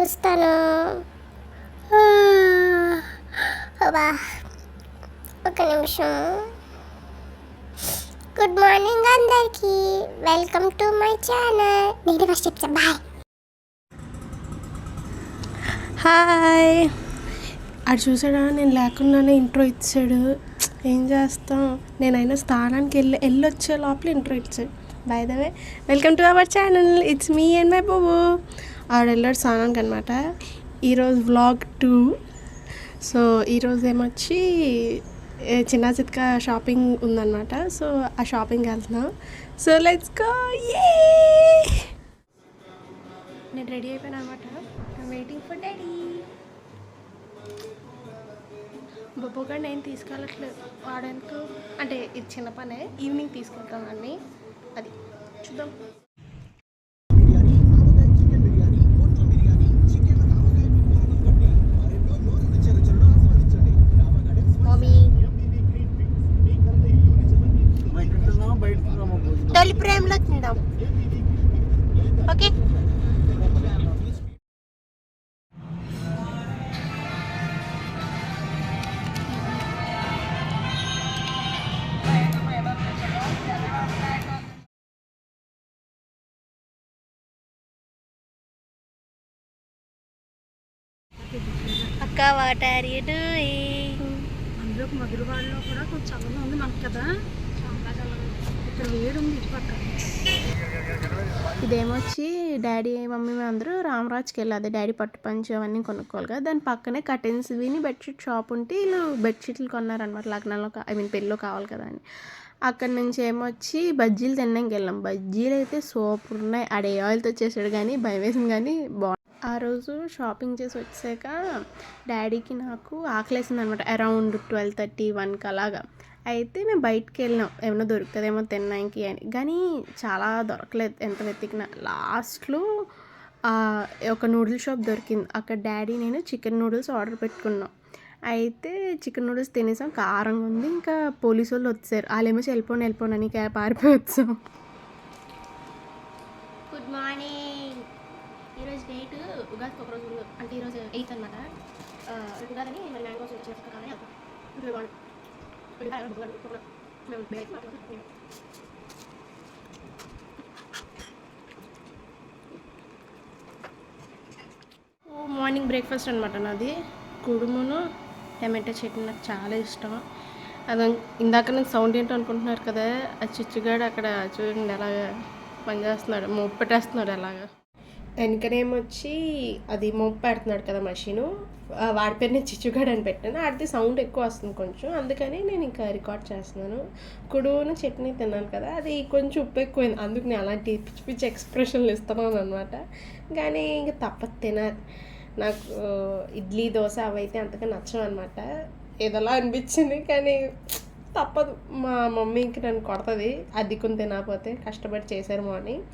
లెగుస్తాను. అబ్బా, ఒక నిమిషం. గుడ్ మార్నింగ్ అందరికీ, వెల్కమ్ టు మై ఛానల్. నేను ఫస్ట్ చెప్తాను బాయ్. హాయ్. అది చూసాడా, నేను లేకుండానే ఇంట్రో ఇచ్చాడు. ఏం చేస్తాం, నేనైనా స్థానానికి వెళ్ళొచ్చే లోపల ఇంట్రో ఇచ్చాడు. By the way, welcome to our channel. It's me and my బాబు. ఆవిడ వెళ్ళాడు స్థానానికి అనమాట. ఈరోజు వ్లాగ్ 2. సో ఈరోజు ఏమొచ్చి చిన్న చిత్కా షాపింగ్ ఉందన్నమాట. సో ఆ షాపింగ్కి వెళ్తున్నాం. So let's go. నేను రెడీ అయిపోయాను అనమాట. Waiting for daddy. బొబ్బు కూడా నేను తీసుకెళ్ళట్లేదు వాడనుకో, అంటే ఇది చిన్న పనే. ఈవినింగ్ తీసుకెళ్తాను అన్నీ. అది చూద్దాం. తొలి ప్రేమలో తిందాం. ఓకే. అక్క, వాట్ ఆర్ యూ డూయింగ్? అందులో మధురవాడలో కూడా కొంచెం చల్లగా ఉంది మనకు కదా, చాలా చల్లగా. ఇక్కడ వేడి ఉంది ఇటు పక్క. ఇదేమొచ్చి డాడీ మమ్మీ అందరూ రామరాజ్కి వెళ్ళాలి. డాడీ పట్టు పంచు అవన్నీ కొనుక్కోవాలి కదా. దాని పక్కనే కర్టెన్స్ విని బెడ్షీట్ షాప్ ఉంటే వీళ్ళు బెడ్షీట్లు కొన్నారనమాట. లగ్నంలో పెళ్ళిలో కావాలి కదా అని. అక్కడి నుంచి ఏమొచ్చి బజ్జీలు తినడానికి వెళ్ళాం. బజ్జీలు అయితే సూపర్ ఉన్నాయి. ఆడే ఆయిల్తో చేసాడు కానీ భయం వేసింది, కానీ బాగుంది. ఆ రోజు షాపింగ్ చేసి వచ్చాక డాడీకి నాకు ఆకలేసింది అనమాట. అరౌండ్ 12:30, 1కి అలాగా. అయితే మేము బయటికి వెళ్ళినాం, ఏమైనా దొరుకుతుందేమో తినడానికి అని. కానీ చాలా దొరకలేదు ఎంత వెతికినా. లాస్ట్లో ఒక నూడిల్స్ షాప్ దొరికింది. అక్కడ డాడీ నేను చికెన్ నూడిల్స్ ఆర్డర్ పెట్టుకున్నాం. అయితే చికెన్ నూడిల్స్ తినేసాం. కారంగా ఉంది. ఇంకా పోలీసు వాళ్ళు వచ్చారు. వాళ్ళేమో వెళ్ళిపోనని పారిపోయి వచ్చాం. Good morning. ఈరోజు డేట్ ఉగాదికి ఒకరోజు ముందు, అంటే ఈరోజు 8 అనమాట. ఉగాదని మరి మ్యాంగోస్ వచ్చేసి కానీ మార్నింగ్ బ్రేక్ఫాస్ట్ అనమాట నాది. కుడుమును టమాటో చట్నీ నాకు చాలా ఇష్టం. అది ఇందాక నాకు సౌండ్ ఏంటో అనుకుంటున్నారు కదా, ఆ చిచ్చుగాడు అక్కడ చూడండి ఎలాగా పనిచేస్తున్నాడు, మోపు పెట్టేస్తున్నాడు ఎలాగా. వెనకనేమొచ్చి అది మోపు పెడుతున్నాడు కదా మషీను. వాడి పేరు నేను చిచ్చుగాడు అని పెట్టాను. అది సౌండ్ ఎక్కువ వస్తుంది కొంచెం, అందుకని నేను ఇంకా రికార్డ్ చేస్తున్నాను. కుడుమును చట్నీ తిన్నాను కదా, అది కొంచెం ఉప్పు ఎక్కువైంది. అందుకు నేను అలాంటి పిచ్చి పిచ్చి ఎక్స్ప్రెషన్లు ఇస్తున్నాను అనమాట. కానీ ఇంక తప్పదు తినాలి. నాకు ఇడ్లీ దోశ అవైతే అంతగా నచ్చవు అనమాట. ఏదోలా అనిపించింది, కానీ తప్పదు. మా మమ్మీకి నన్ను కొడుతుంది అది కొని తినకపోతే. కష్టపడి చేశారు మార్నింగ్.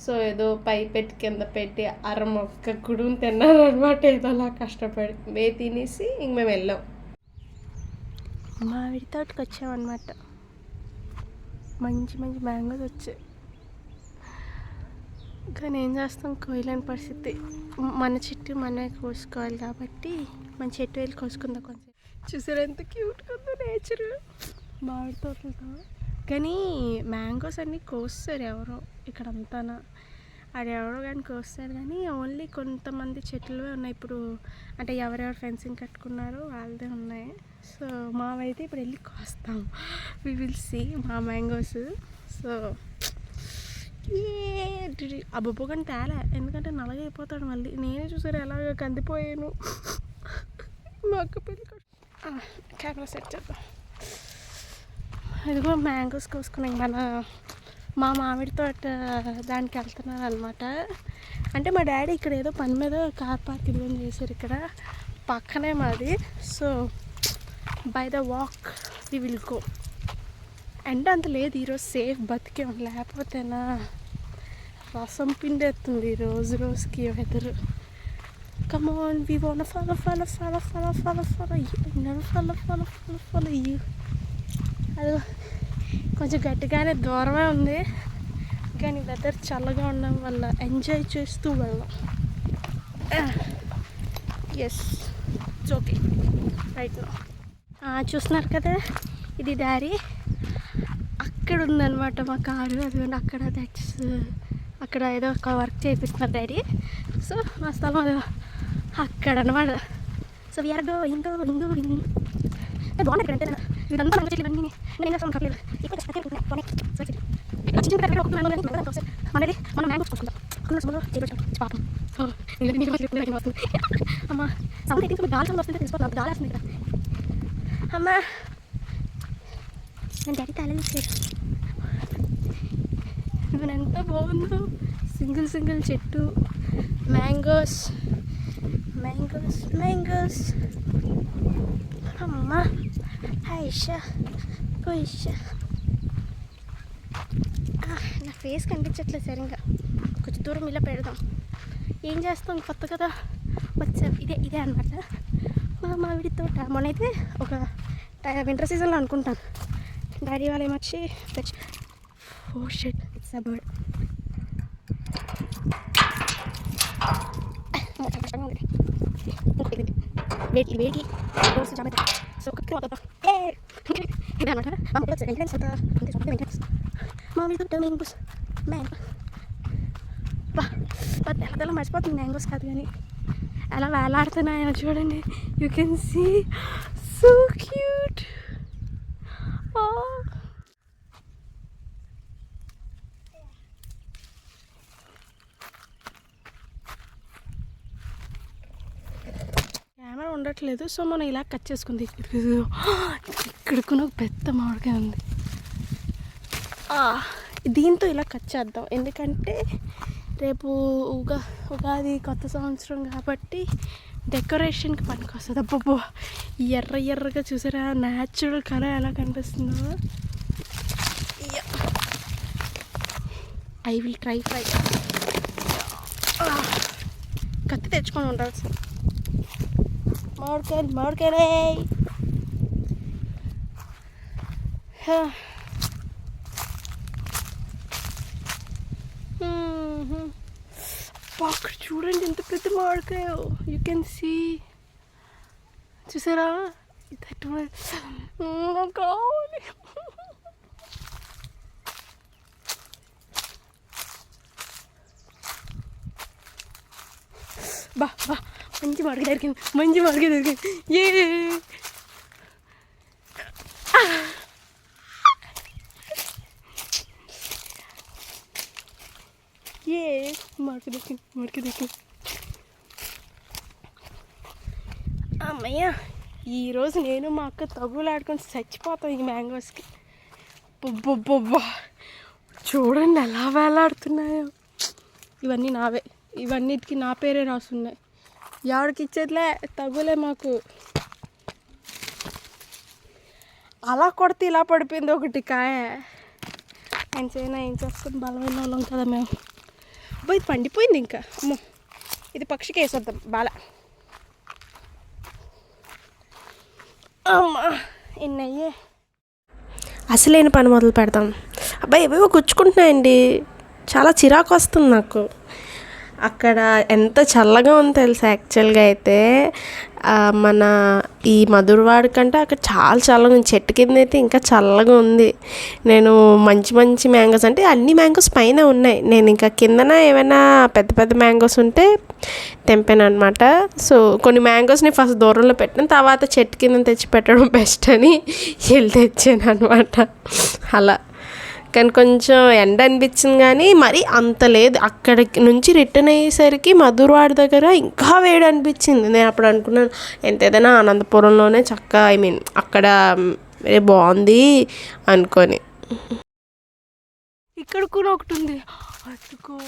సో ఏదో పై పెట్టి కింద పెట్టి అరమొక్క కుడుని తిన్నాను అనమాట. ఏదోలా కష్టపడి తినేసి ఇంక మేము వెళ్ళాం. మామిడి తోటకి వచ్చామన్నమాట. మంచి మంచి మ్యాంగోస్ వచ్చాయి. కానీ ఏం చేస్తాం, కోయలేని పరిస్థితి. మన చెట్టు మనమే కోసుకోవాలి కాబట్టి మన చెట్టు వెళ్ళి కోసుకుందాం. కొంచెం చూసారు ఎంత క్యూట్గా ఉందో నేచర్ మామిడి తోటలతో. కానీ మ్యాంగోస్ అన్నీ కోస్తారు ఎవరో ఇక్కడంతా. అది ఎవరో కానీ కోస్తారు, కానీ ఓన్లీ కొంతమంది చెట్లువే ఉన్నాయి ఇప్పుడు. అంటే ఎవరెవరు ఫెన్సింగ్ కట్టుకున్నారో వాళ్ళదే ఉన్నాయి. సో మావైతే ఇప్పుడు వెళ్ళి కోస్తాం. వి విల్ సీ మా మ్యాంగోస్. సో ఆ బొబ్బు కానీ తేలే, ఎందుకంటే నల్లగా అయిపోతాడు మళ్ళీ. నేనే చూసారు ఎలాగ కందిపోయాను. మా అక్క పెళ్ళి కెమెరా సెట్ చేద్దాం. ఇదిగో మ్యాంగోస్ కోసుకున్నాం. మా మామిడి తోట దానికి వెళ్తున్నారు అనమాట. అంటే మా డాడీ ఇక్కడ ఏదో పని మీద కార్ పార్క్ ఇదిగో చేశారు ఇక్కడ పక్కనే మాది. So by the walk we will go. అంటే అంత లేదు ఈరోజు, సేఫ్ బతికేం. లేకపోతేనా రసం పిండేస్తుంది రోజు రోజుకి వెదరు. Come on, we want follow you. అది కొంచెం గట్టిగానే దూరమే ఉంది, కానీ వెదర్ చల్లగా ఉండడం వల్ల ఎంజాయ్ చేస్తూ వెళ్దాం. Yes it's okay right no. చూస్తున్నారు కదా, ఇది దారి. అక్కడ ఉందన్నమాట మా కారు. అదిగోండి అక్కడ, దట్స్ అక్కడ ఏదో ఒక వర్క్ చేపిస్తున్నారు డాడీ. సో మా స్థలం అది అక్కడ అనమాట. సో వీఆర్ గోయింగ్ బాగుంది అంటే ఇదంతా మంచి చెట్లు ఇవన్నీ నేను ఏం చేస్తాను కట్టలేదు. మనది మనం మ్యాంగోస్ కొనుక్కుందాం. పాపం అమ్మ సౌండ్ అయితే గాలి సౌండ్ వస్తుంటే తీసుకోవాలి. గాలి వస్తుంది ఇక్కడ. అమ్మ నేను డాడీ తాళం ఇచ్చాడు. ఇది ఎంత బాగుందో, సింగిల్ చెట్టు, మ్యాంగోస్. అమ్మ హైషా కొయిషా. నా ఫేస్ కనిపించట్లేదు సరిగ్గా, కొంచెం దూరం ఇలా పెడదాం. ఏం చేస్తాం, కొత్త కదా వచ్చాం. ఇదే అనమాట మా మామిడి తోట. మొన్నైతే ఒక వింటర్ సీజన్లో అనుకుంటాను డాడీ వాళ్ళు ఏమొచ్చి తెచ్చి. Oh shit, it's a bird. వేడి రోజు జాగ్రత్త. సో ఇదే అనమాట మామిడి తోట మ్యాంగోస్. తెల్ల మర్చిపోతుంది, మ్యాంగోస్ కాదు కానీ అలా వేలాడుతున్నాయో చూడండి. You can see, so cute. Camera ఉండట్లేదు, సో మనం ఇలా కట్ చేసుకుంది. ఇక్కడికి ఒక పెద్ద మామిడికాయ ఉంది. దీంతో ఇలా కట్ చేద్దాం, ఎందుకంటే రేపు ఉగాది కొత్త సంవత్సరం కాబట్టి డెకరేషన్కి పనికి వస్తుంది. అబ్బబ్బో ఎర్రగా చూసారా, న్యాచురల్ కలర్ ఎలా కనిపిస్తుందో. I will try. కత్తి తెచ్చుకొని ఉండాల్సింది. మామిడికాయలే. అక్కడ చూడండి ఎంత పెద్ద మామిడికాయ. యూ కెన్ సీ, చూసారా, కావాలి. బా మంచి మామిడికాయ దొరికింది. మామిడికాయ దొరికింది. అమ్మయ్య, ఈరోజు నేను మా అక్క తగులాడుకొని చచ్చిపోతాం ఈ మ్యాంగోస్కి. బొబ్బొబ్బొబ్బా, చూడండి ఎలా వేలాడుతున్నాయో. ఇవన్నీ నావే, ఇవన్నిటికి నా పేరే రాసున్నాయి. ఎవరికి ఇచ్చేట్లే, తగులే మాకు. అలా కొడితే ఇలా పడిపోయింది ఒకటి కాయ. ఏం చేస్తాం, బలమైన వాళ్ళం కదా మేము. ఇది పండిపోయింది ఇంకా. అమ్మో, ఇది పక్షికి వేసేద్దాం బాల. అమ్మా ఎన్నయ్యే. అసలైన పని మొదలు పెడతాం. అబ్బాయి ఏవేవో గుచ్చుకుంటున్నాయండి, చాలా చిరాకు వస్తుంది నాకు. అక్కడ ఎంత చల్లగా ఉంది తెలుసా. యాక్చువల్గా అయితే మన ఈ మధురవాడ కంటే అక్కడ చాలా చల్లగా ఉంది. చెట్టు కింద అయితే ఇంకా చల్లగా ఉంది. నేను మంచి మ్యాంగోస్, అంటే అన్ని మ్యాంగోస్ పైన ఉన్నాయి. నేను ఇంకా కిందన ఏమైనా పెద్ద మ్యాంగోస్ ఉంటే తెంపాను అనమాట. సో కొన్ని మ్యాంగోస్ని ఫస్ట్ దూరంలో పెట్టాను, తర్వాత చెట్టు కింద తెచ్చి పెట్టడం బెస్ట్ అని వెళ్ళి తెచ్చాను అనమాట. అలా కానీ కొంచెం ఎండ అనిపించింది, కానీ మరి అంత లేదు. అక్కడికి నుంచి రిటర్న్ అయ్యేసరికి మధురవాడ దగ్గర ఇంకా వేడి అనిపించింది. నేను అప్పుడు అనుకున్నాను ఎంతేదైనా అనంతపురంలోనే చక్కగా, అక్కడ బాగుంది అనుకొని. ఇక్కడ కూడా ఒకటి ఉంది, అదిగో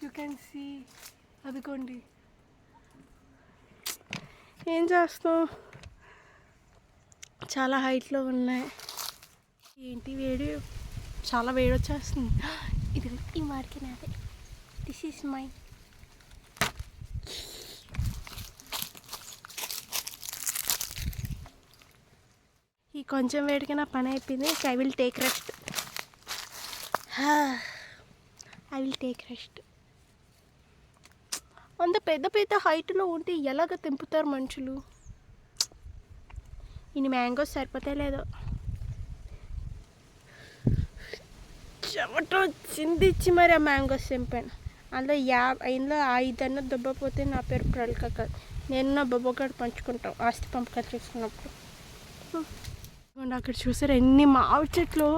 యూ కెన్ సీ. అదిగోండి, ఏం చేస్తాం, చాలా హైట్లో ఉన్నాయి. ఏంటి వేడి, చాలా వేడి వచ్చేస్తుంది. ఇది ఈ మాడికి నాదే, దిస్ ఈస్ మైన్. ఈ కొంచెం వేడికి నా పని అయిపోయింది. I will take rest. అంత పెద్ద పెద్ద హైట్లో ఉంటే ఎలాగ తెంపుతారు మనుషులు? ఇన్ని మ్యాంగోస్ సరిపోతే లేదో. చెమట చిందిచ్చి మరి ఆ మ్యాంగోస్ తెంపాను. అందులో 5 దుబ్బపోతే నా పేరు ప్రళిక కాదు. నేను నా బొబ్బగాడు పంచుకుంటాం ఆస్తి పంపకాలు చేసుకున్నప్పుడు. అక్కడ చూసారు ఎన్ని మామిడి చెట్లు.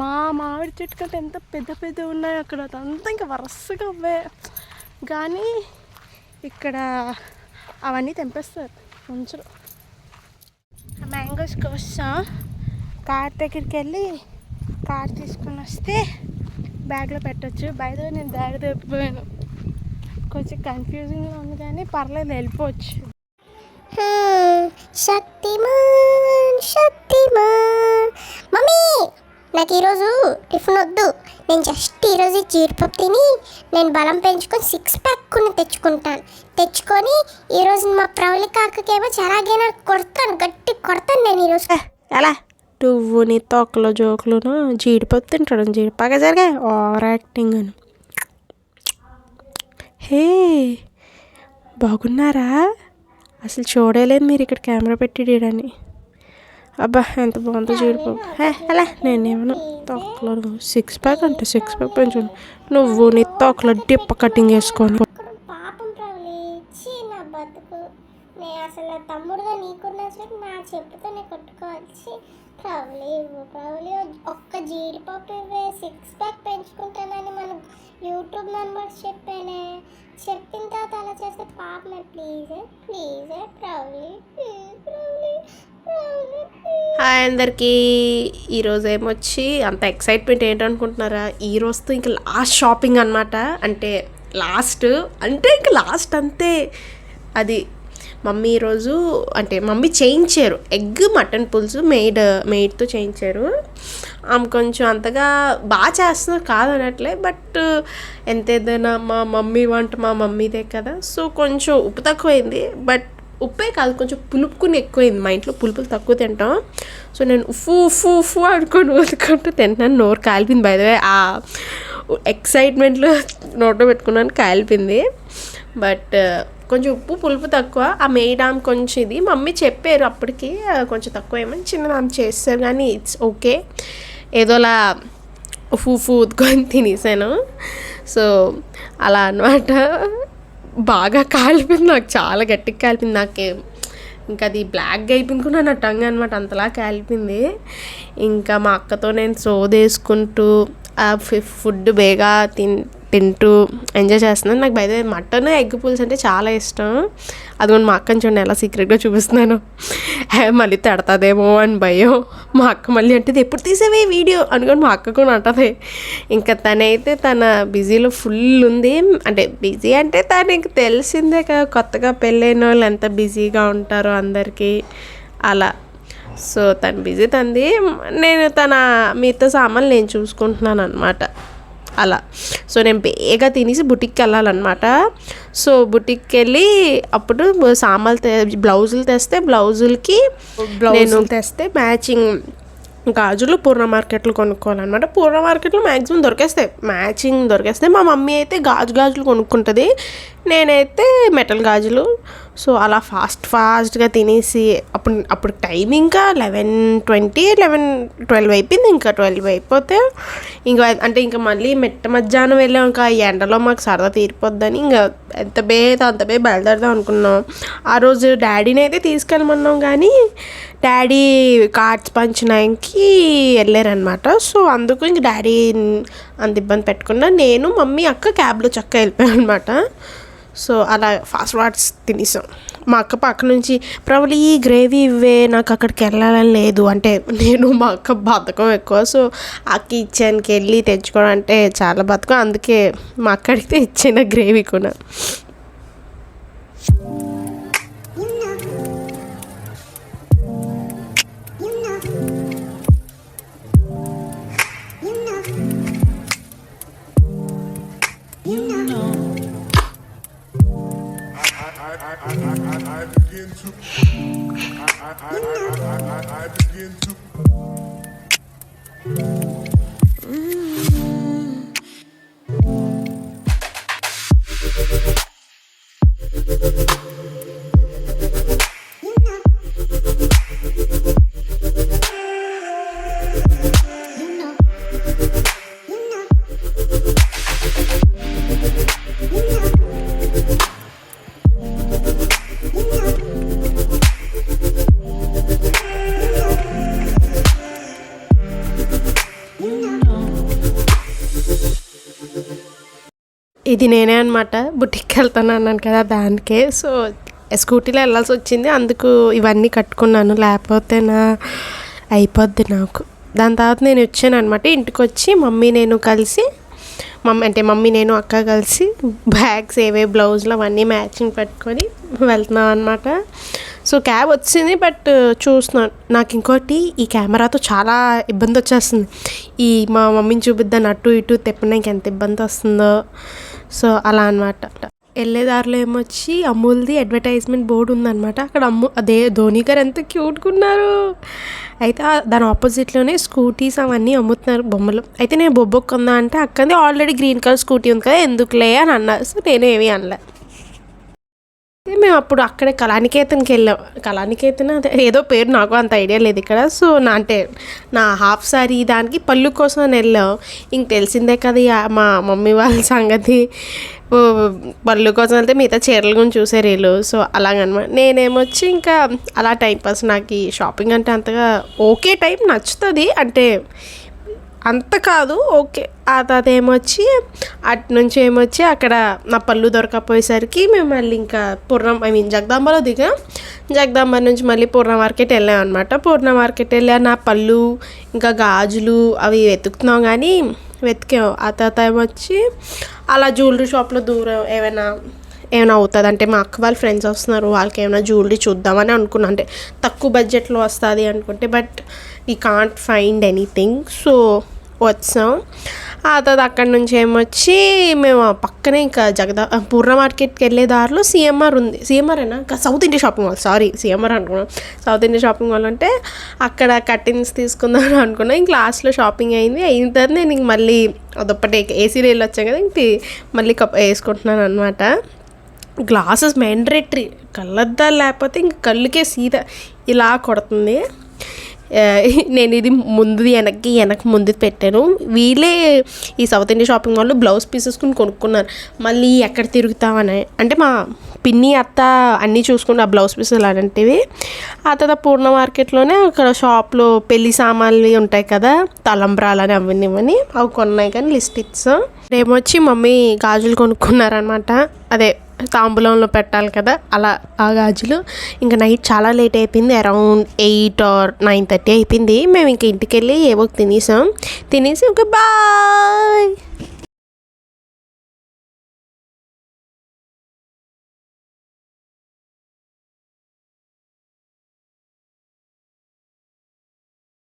మా మామిడి చెట్టు కంటే ఎంత పెద్ద పెద్ద ఉన్నాయి అక్కడ. అదంతా ఇంకా వరుసగా అవే. కానీ ఇక్కడ అవన్నీ తెంపేస్తారు మంచులు. ఆ మ్యాంగోస్ కోసం కార్ దగ్గరికి వెళ్ళి కార్ తీసుకుని వస్తే బ్యాగ్లో పెట్టచ్చు. బయట నేను దారి తప్పిపోయాను. కొంచెం కన్ఫ్యూజింగ్గా ఉంది కానీ పర్లేదు, వెళ్ళిపోవచ్చు. శక్తిమాన్ శక్తిమాన్. మమ్మీ నాకు ఈరోజు టిఫిన్ వద్దు. నేను జస్ట్ ఈరోజు జీడిపప్పు తిని నేను బలం పెంచుకొని 6 ప్యాక్ తెచ్చుకొని ఈరోజు మా ప్రవళికేమో ఎలాగైనా గట్టి కొడతాను నేను ఈరోజు. ఎలా నువ్వు నీ తొక్కలో జోకులను జీడిపప్పు తింటాడు. జీడిపాక జరిగా ఓవర్ యాక్టింగ్ అని. హే బాగున్నారా? అసలు చూడలేదు మీరు ఇక్కడ కెమెరా పెట్టిడని. అబ్బా ఎంత బాగుందో జీడిపప్పు. అలా నేనేమన్నా తొక్కలో 6 ప్యాక్ అంటే 6 ప్యాక్ పెంచుకుని నువ్వు నీ తొక్కలో డిప్ప కటింగ్ వేసుకొని. పాపం ప్రవళి ఇచ్చి నా బతుకు. నేను అసలు తమ్ముడుగా నీకున్న నా చెప్పుతోనే కొట్టుకోవాల్సి. ప్రవళి ఒక్క జీడిపప్పు ఇవే 6 ప్యాక్ పెంచుకుంటానని మనం యూట్యూబ్ మెంబర్స్ చెప్పాను. చెప్పిన తర్వాత అలా చేస్తే పాపమే. ప్లీజ్ ప్రవళి. హాయ్ అందరికీ. ఈరోజు ఏమొచ్చి అంత ఎక్సైట్మెంట్ ఏంటనుకుంటున్నారా? ఈరోజుతో ఇంకా లాస్ట్ షాపింగ్ అనమాట. అంటే లాస్ట్ అంతే. అది మమ్మీ ఈరోజు అంటే మమ్మీ చేయించారు ఎగ్ మటన్ పులుసు మెయిడ్తో చేయించారు. ఆమె కొంచెం అంతగా బాగా చేస్తున్నారు కాదనట్లే, బట్ ఎంత ఏదైనా మా మమ్మీ వంట మా మమ్మీదే కదా. సో కొంచెం ఉప్పు తక్కువైంది. బట్ ఉప్పే కాదు, కొంచెం పులుపుకుని ఎక్కువైంది. మా ఇంట్లో పులుపులు తక్కువ తింటాం. సో నేను ఉఫ్ఫు అనుకొని ఊదుకుంటూ తింటున్నాను. నోరు కాలిపోయింది. బై ద వే ఆ ఎక్సైట్మెంట్లో నోట్లో పెట్టుకున్నాను, కాలిపోయింది. బట్ కొంచెం ఉప్పు పులుపు తక్కువ. ఆ మేడామ్ కొంచెం ఇది మమ్మీ చెప్పారు అప్పటికి కొంచెం తక్కువ ఏమని చిన్నదాన్ని చేస్తారు. కానీ ఇట్స్ ఓకే. ఏదోలా ఉఫ్ఫు ఊదుకొని తినేసాను. సో అలా అన్నమాట. బాగా కాలిపోయింది. నాకు చాలా గట్టిగా కాలిపోయింది. నాకు ఇంకా అది బ్లాక్గా అయిపోయింది కూడా నా టంగ్ అనమాట. అంతలా కాలిపోయింది. ఇంకా మా అక్కతో నేను సోదేసుకుంటూ ఆ ఫుడ్ బేగా తింటూ ఎంజాయ్ చేస్తున్నాను. నాకు బయట మటన్ ఎగ్ పులుసు అంటే చాలా ఇష్టం. అదిగోండి మా అక్కని చూడండి ఎలా సీక్రెట్గా చూపిస్తున్నాను. మళ్ళీ తిడతాదేమో అని భయం. మా అక్క మళ్ళీ అంటే ఎప్పుడు తీసేవే వీడియో అనుకోని మా అక్క కూడా అంటది. ఇంకా తనైతే తన బిజీలో ఫుల్ ఉంది. అంటే బిజీ అంటే తనకి తెలిసిందే కదా, కొత్తగా పెళ్ళైన వాళ్ళు ఎంత బిజీగా ఉంటారో అందరికీ అలా. సో తను బిజీ తంది. నేను తన మిగతా సామాన్లు నేను చూసుకుంటున్నాను అనమాట అలా. సో నేను బేగా తినేసి బుటిక్కి వెళ్ళాలన్నమాట. సో బుటిక్కి వెళ్ళి అప్పుడు బ్లౌజులు తెస్తే బ్లౌజులకి తెస్తే మ్యాచింగ్ గాజులు పూర్ణ మార్కెట్లో కొనుక్కోవాలన్నమాట. పూర్ణ మార్కెట్లో మ్యాక్సిమం మ్యాచింగ్ దొరికేస్తాయి. మా మమ్మీ అయితే గాజులు కొనుక్కుంటుంది, నేనైతే మెటల్ గాజులు. సో అలా ఫాస్ట్గా తినేసి అప్పుడు టైం ఇంకా 11:12 అయిపోయింది. ఇంకా 12 అయిపోతే ఇంకా మళ్ళీ మధ్యాహ్నం వెళ్ళాం. ఇంకా ఎండలో మాకు సరదా తీరిపోద్దని ఇంకా అంత బయలుదేరదాం అనుకున్నాం. ఆ రోజు డాడీని అయితే తీసుకెళ్ళమన్నాం కానీ డాడీ కార్డ్స్ పంచడానికి వెళ్ళారనమాట. సో అందుకు ఇంక డాడీ అంత ఇబ్బంది పెట్టకుండా నేను మమ్మీ అక్క క్యాబ్లో చక్కగా వెళ్ళిపోయాం అనమాట. సో అలా ఫాస్ట్ తినేసాం. మా అక్క పక్క నుంచి ప్రవళి ఈ గ్రేవీ ఇవ్వే, నాకు అక్కడికి వెళ్ళాలని లేదు అంటే నేను మా అక్క బద్ధకం ఎక్కువ. సో అక్క ఇచ్చానికి వెళ్ళి తెచ్చుకోవడం అంటే చాలా బద్ధకం. అందుకే మా అక్క అడిగితే ఇచ్చిన గ్రేవీ కూడా. ఇది నేనే అనమాట బుటిక్కి వెళ్తాను అన్నాను కదా దానికే. సో స్కూటీలో వెళ్ళాల్సి వచ్చింది, అందుకు ఇవన్నీ కట్టుకున్నాను, లేకపోతే అయిపోద్ది నాకు. దాని తర్వాత నేను వచ్చాను అనమాట. ఇంటికి వచ్చి మమ్మీ నేను అక్క కలిసి బ్యాగ్స్ బ్లౌజులు అవన్నీ మ్యాచింగ్ పెట్టుకొని వెళ్తున్నాం అనమాట. సో క్యాబ్ వచ్చింది, బట్ చూస్తున్నాను. నాకు ఇంకోటి ఈ కెమెరాతో చాలా ఇబ్బంది వచ్చేస్తుంది. మా మమ్మీని చూపిద్దాను అటు ఇటు తిప్పడానికి ఎంత ఇబ్బంది వస్తుందో. సో అలా అనమాట. వెళ్ళేదారిలో ఏమొచ్చి అమూల్ది అడ్వర్టైజ్మెంట్ బోర్డు ఉందన్నమాట. అక్కడ అదే ధోని గారు ఎంత క్యూట్గా ఉన్నారు. అయితే దాని ఆపోజిట్లోనే స్కూటీస్ అవన్నీ అమ్ముతున్నారు, బొమ్మలు. అయితే నేను బొబ్బొక్కు కొందా అంటే అక్కది ఆల్రెడీ గ్రీన్ కలర్ స్కూటీ ఉంది కదా, ఎందుకులే అని అన్నారు. సో నేను ఏమీ అనలే. మేము అప్పుడు అక్కడే కళానికేతన్కి వెళ్ళాం. కళానికేతన్ అదే ఏదో పేరు, నాకు అంత ఐడియా లేదు ఇక్కడ. సో నా హాఫ్ సారీ దానికి పళ్ళు కోసం అని వెళ్ళాం. ఇంక తెలిసిందే కదా మా మమ్మీ వాళ్ళ సంగతి. పళ్ళు కోసం వెళ్తే మిగతా చీరల గురించి చూసారు వీళ్ళు. సో అలాగనమాట. నేనేమొచ్చి ఇంకా అలా టైంపాస్. నాకు ఈ షాపింగ్ అంటే అంతగా ఓకే, టైం నచ్చుతుంది అంటే అంత కాదు, ఓకే. అదేమొచ్చి అటు నుంచి ఏమొచ్చి అక్కడ నా పళ్ళు దొరకపోయేసరికి మేము మళ్ళీ ఇంకా జగదాంబలో దిగాం. జగదాంబ నుంచి మళ్ళీ పూర్ణ మార్కెట్ వెళ్ళాం అనమాట. పూర్ణ మార్కెట్ వెళ్ళా నా పళ్ళు ఇంకా గాజులు అవి వెతుకుతున్నాం, కానీ వెతికాం. ఆ తర్వాత ఏమొచ్చి అలా జ్యువెలరీ షాప్లో దూరం ఏమైనా అవుతుంది అంటే మా అక్క వాళ్ళ ఫ్రెండ్స్ వస్తున్నారు, వాళ్ళకి ఏమైనా జ్యువెలరీ చూద్దామని అనుకున్నాను. అంటే తక్కువ బడ్జెట్లో వస్తుంది అనుకుంటే, but we can't find anything. So వచ్చాం. ఆ తర్వాత అక్కడి నుంచి ఏమొచ్చి మేము పక్కనే ఇంకా పూర్ణ మార్కెట్కి వెళ్ళే దారిలో సిఎంఆర్ ఉంది. సిఎంఆర్ అయినా ఇంకా south India shopping mall, sorry CMR అనుకున్నాం. సౌత్ ఇండియా షాపింగ్ మాల్ అంటే అక్కడ కర్టెన్స్ తీసుకుందాం అనుకున్నాం. ఇంక లాస్ట్లో షాపింగ్ అయిన తర్వాత నేను ఇంక మళ్ళీ అదొక్కటే ఏసీలో వెళ్ళి వచ్చాను కదా, ఇంక మళ్ళీ వేసుకుంటున్నాను అనమాట. గ్లాసెస్ మ్యాండేటరీ, కళ్ళద్దాలు లేకపోతే ఇంక కళ్ళుకే సీదా ఇలా కొడుతుంది. నేను ఇది వెనక్కి ముందు పెట్టాను. వీళ్ళే ఈ సౌత్ ఇండియా షాపింగ్ మాల్లో బ్లౌజ్ పీసెస్ కొనుక్కున్నారు. మళ్ళీ ఎక్కడ తిరుగుతామని అంటే మా పిన్ని అత్త అన్నీ చూసుకుంటే ఆ బ్లౌజ్ పీసెస్ అలాంటివి. ఆ తర్వాత పూర్ణ మార్కెట్లోనే అక్కడ షాప్లో పెళ్లి సామాన్లు ఉంటాయి కదా, తలంబ్రాలని అవన్నీ అవి కొన్నాయి, కానీ లిస్ట్ ఇచ్చాం. ఏమొచ్చి మమ్మీ గాజులు కొనుక్కున్నారనమాట. అదే తాంబూలంలో పెట్టాలి కదా, అలా ఆ గాజులు. ఇంకా నైట్ చాలా లేట్ అయిపోయింది, అరౌండ్ 8 or 9:30 అయిపోయింది. మేము ఇంక ఇంటికి వెళ్ళి ఏవో తినేసి ఇంకా బాయ్.